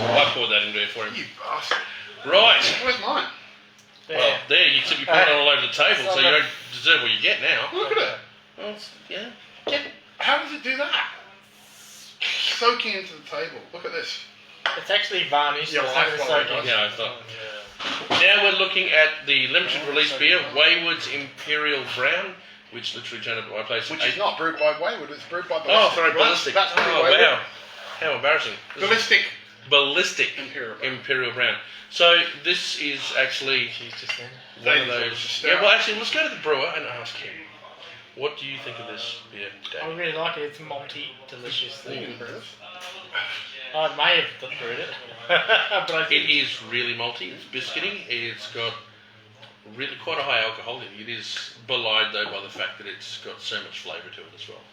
I poured that in there for him. You bastard. Right. Where's mine? There. Well, there, you poured it all over the table, so you don't deserve what you get now. Look at it. Well, yeah. How does it do that? Soaking into the table. Look at this. It's actually varnished. Yeah, it's well, not that's what soaking. Yeah, I thought. Now we're looking at the limited release beer, Wayward's Imperial Brown, which literally turned up at my place. Which is not brewed by Wayward, it's brewed by Ballistic. Oh, sorry, Ballistic. That's Oh, Wayward. wow. How embarrassing. Ballistic Imperial Brown. So this is actually one of those. Yeah, well, actually, let's go to the brewer and ask him. What do you think of this beer, Dave? I really like it. It's malty, delicious. You can brew this. I may have brewed it, but I It think is really malty. It's biscuity. It's got really quite a high alcohol in it. It is belied though by the fact that it's got so much flavour to it as well.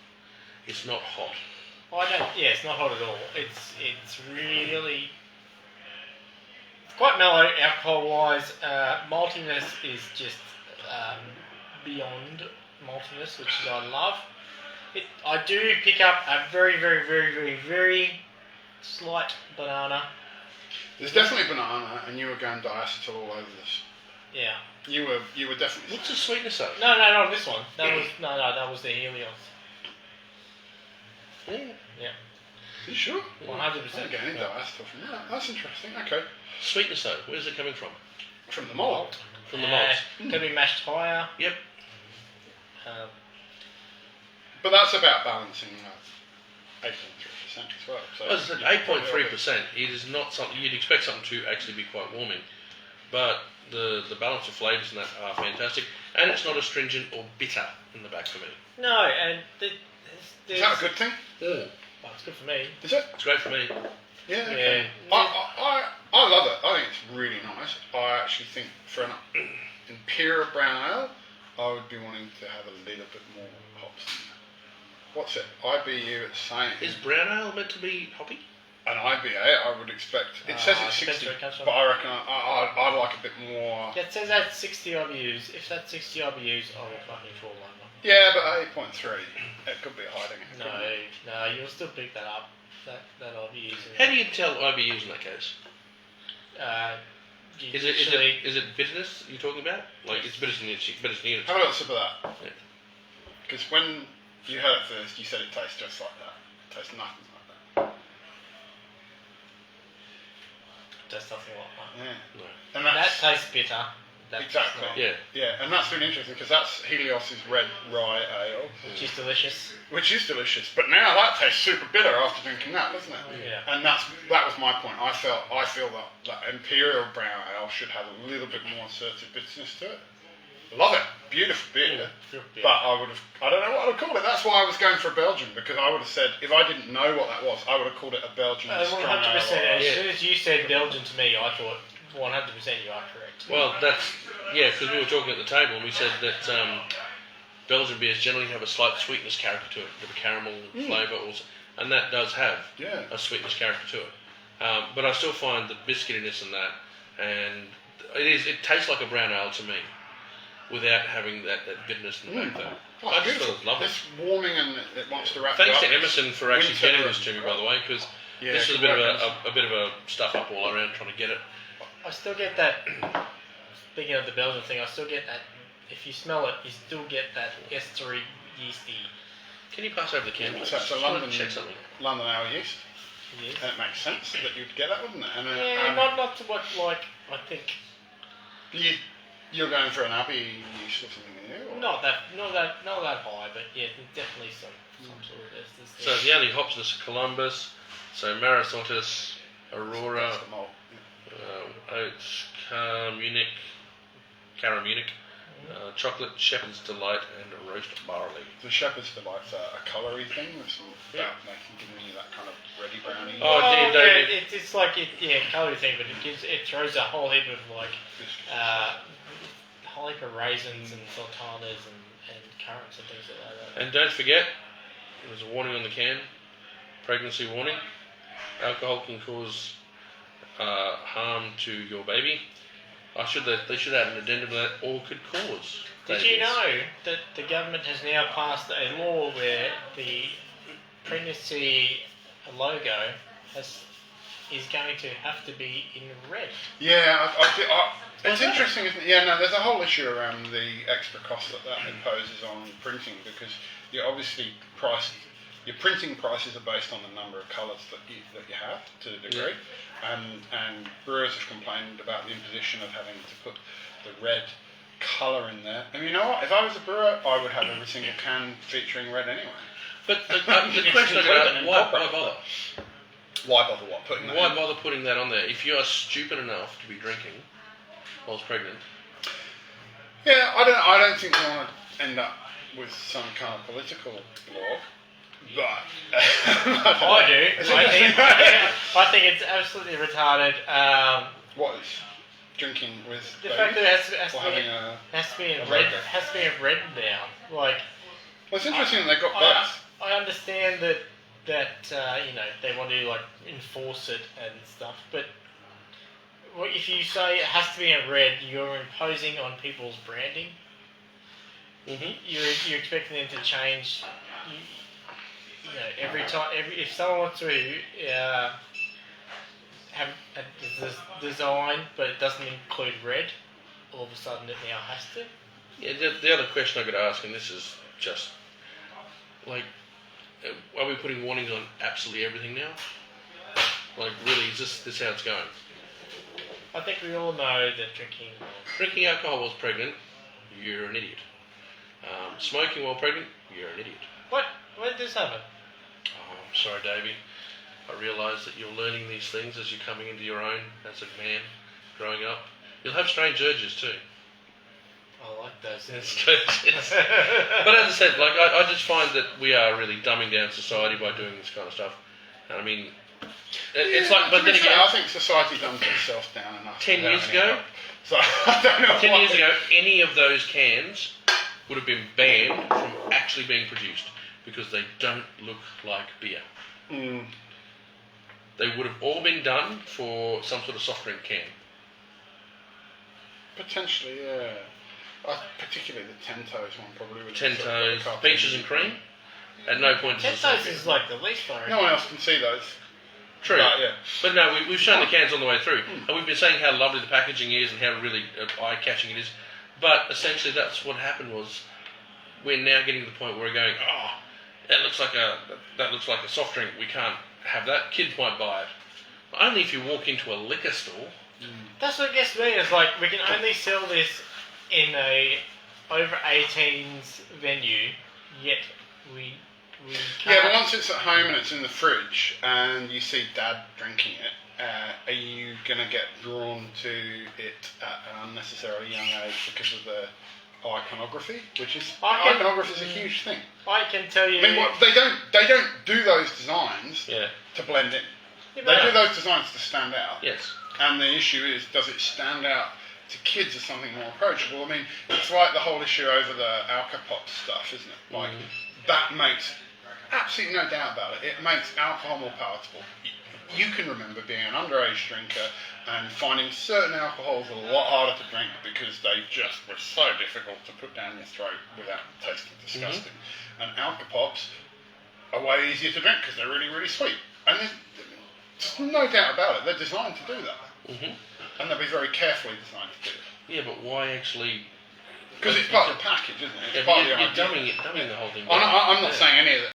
It's not hot. Yeah, it's not hot at all. It's really quite mellow alcohol wise. Maltiness is just beyond maltiness, which is I love. I do pick up a very, very, very, very, very slight banana. There's definitely banana, and you were going diacetyl all over this. Yeah. You were definitely. What's the sweetness of it? No, not this one. That was the Helios. Yeah. Yeah. Are you sure? 100%. I'm getting diacetyl from that. That's interesting. Okay. Sweetness though, where's it coming from? From the malt. From the malt. Could be mashed higher. Yep. But that's about balancing 8.3% as well. So As I said, 8.3%. It is not something you'd expect something to actually be quite warming, but the balance of flavours in that are fantastic, and it's not astringent or bitter in the back for me. No, and Is that a good thing? Mm. Well, it's good for me. Is it? It's great for me. Yeah. Okay. I love it. I think it's really nice. I actually think for an Imperial brown ale, I would be wanting to have a little bit more hops in there. What's it? IBU, it's saying. Is brown ale meant to be hoppy? An IBA, I would expect. It says it's 60, but I reckon I'd like a bit more. Yeah, it says that's 60 IBUs. If that's 60 IBUs, I will fucking fall over. Yeah, but 8.3, it could be hiding it. No, you'll still pick that up. That IBUs. How do you tell IBUs in that case? Is it bitterness you're talking about? Like it's bitterness units. Have a little sip of that. Yeah. Because when you heard it first, you said it tastes just like that. It tastes nothing like that. Does something like that. Yeah. No. And That tastes bitter. Exactly. Yeah, and that's really interesting because that's Helios's red rye ale, Which is delicious. which is delicious. But now that tastes super bitter after drinking that, doesn't it? Yeah. And that was my point. I feel that Imperial brown ale should have a little bit more assertive bitterness to it. Love it, beautiful beer. Yeah. But I don't know what I would call it. That's why I was going for a Belgian, because I would have said, if I didn't know what that was, I would have called it a Belgian strong 100%. ale. As soon as you said Belgian to me, I thought 100% you are correct. Well, because we were talking at the table and we said that Belgian beers generally have a slight sweetness character to it, a bit of caramel flavour also, and that does have a sweetness character to it. But I still find the biscuitiness in that, and it tastes like a brown ale to me, without having that bitterness in the back though. Oh, I just beautiful. love it. It's warming and it wants to wrap Thanks you to up. Emerson for actually getting this to me, by the way, because this is a bit of a stuff up all around trying to get it. I still get that. Speaking of the Belgian thing, I still get that. If you smell it, you still get that estery yeasty. Can you pass over the can? So it's a Just wanna check something. London ale yeast. Yes. And it makes sense that you'd get that, wouldn't it? And, not to what I think. You're going for an Abbey yeast or something, yeah? Not that high, but yeah, there's definitely some sort of this. So the only hops is Columbus, so Marathontis, Aurora, That's the malt. Oats, Munich, Caramunic, Chocolate, Shepherd's Delight, and a roast barley. The Shepherd's Delight's a coloury thing. It's about giving you that kind of reddy browny. Oh, dear David. Yeah, it's like colour thing, but it throws a whole heap of whole heap of raisins and sultanas and currants and things like that. And don't forget, there's a warning on the can, pregnancy warning. Alcohol can cause harm to your baby. They should add an addendum to that, or could cause. Did you know that the government has now passed a law where the pregnancy logo has is going to have to be in red. Yeah, it's interesting, isn't it? Yeah, no, there's a whole issue around the extra cost that imposes on printing because you obviously your printing prices are based on the number of colours that you have to a degree, and brewers have complained about the imposition of having to put the red colour in there. And you know what? If I was a brewer, I would have every single can featuring red anyway. But the question about why bother? Why bother what? Why bother putting that on there? If you are stupid enough to be drinking whilst pregnant. Yeah, I don't think we want to end up with some kind of political blog, but I do. I think it's absolutely retarded. What is drinking with the babies? fact that it has to be in red. Has to be in red now. Like, well, it's interesting that they got both. I understand that they want to like enforce it and stuff, but if you say it has to be in red, you're imposing on people's branding. You're expecting them to change. Every time, if someone wants to have a design, but it doesn't include red, all of a sudden it now has to. Yeah, the other question I could ask, and this is just like, are we putting warnings on absolutely everything now? Like, really, is this how it's going? I think we all know that drinking alcohol while pregnant, you're an idiot. Smoking while pregnant, you're an idiot. What? When did this happen? Oh, I'm sorry, Davey. I realise that you're learning these things as you're coming into your own as a man, growing up. You'll have strange urges too. I like those. But as I said, like I just find that we are really dumbing down society by doing this kind of stuff. And I mean, it's like, but then again, I think society dumbs itself down enough. 10 years ago, so I don't know. 10 years ago, any of those cans would have been banned from actually being produced because they don't look like beer. They would have all been done for some sort of soft drink can. Potentially, yeah. Particularly the Tentos one probably would. Tentos, peaches and cream. At no point does Tentos is like the least I reckon. No one else can see those. True. Yeah. But no, we've shown the cans on the way through. And we've been saying how lovely the packaging is and how really eye-catching it is. But essentially that's what happened was we're now getting to the point where we're going, that looks like a soft drink. We can't have that. Kids might buy it. But only if you walk into a liquor store. That's what gets me. Is like we can only sell this in a over 18s venue, yet we can't. Yeah, but once it's at home and it's in the fridge and you see Dad drinking it, are you going to get drawn to it at an unnecessarily young age because of the iconography? Iconography is a huge thing. I can tell you. I mean, they don't do those designs to blend in. Yeah, they do those designs to stand out. Yes. And the issue is, does it stand out to kids as something more approachable? I mean, it's like the whole issue over the Alcopop stuff, isn't it? Like, that makes absolutely no doubt about it. It makes alcohol more palatable. You can remember being an underage drinker and finding certain alcohols a lot harder to drink because they just were so difficult to put down your throat without tasting disgusting. And Alcopops are way easier to drink because they're really, really sweet. And there's no doubt about it. They're designed to do that. And they'll be very carefully designed to do it. Yeah, but why actually? Because it's part of the package, isn't it? You're dumbing the whole thing down. I'm not saying any of that.